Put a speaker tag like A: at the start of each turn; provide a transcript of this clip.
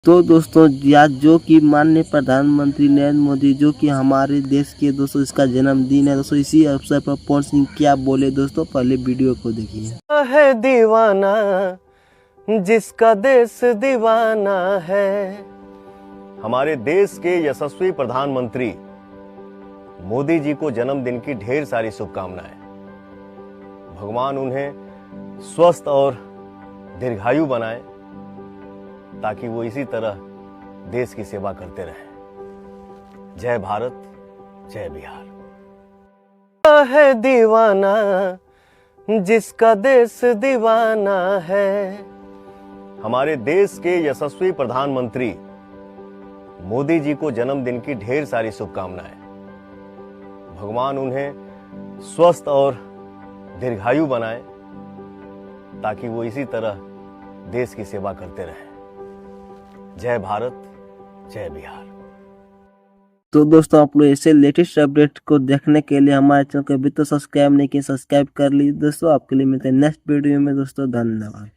A: तो दोस्तों आज जो कि माननीय प्रधानमंत्री नरेंद्र मोदी जो कि हमारे देश के दोस्तों इसका जन्मदिन है दोस्तों, इसी अवसर पर पवन सिंह क्या बोले दोस्तों, पहले वीडियो को देखिए।
B: है दीवाना जिसका देश दीवाना है। हमारे देश के यशस्वी प्रधानमंत्री मोदी जी को जन्मदिन की ढेर सारी शुभकामनाएं। भगवान उन्हें स्वस्थ और दीर्घायु बनाए ताकि वो इसी तरह देश की सेवा करते रहें। जय भारत, जय बिहार। है दीवाना जिसका देश दीवाना है। हमारे देश के यशस्वी प्रधानमंत्री मोदी जी को जन्मदिन की ढेर सारी शुभकामनाएं। भगवान उन्हें स्वस्थ और दीर्घायु बनाए ताकि वो इसी तरह देश की सेवा करते रहें। जय भारत, जय बिहार।
A: तो दोस्तों आप लोग ऐसे लेटेस्ट अपडेट को देखने के लिए हमारे चैनल को अभी तो सब्सक्राइब नहीं किया, सब्सक्राइब कर लीजिए दोस्तों। आपके लिए मिलते हैं नेक्स्ट वीडियो में दोस्तों, धन्यवाद।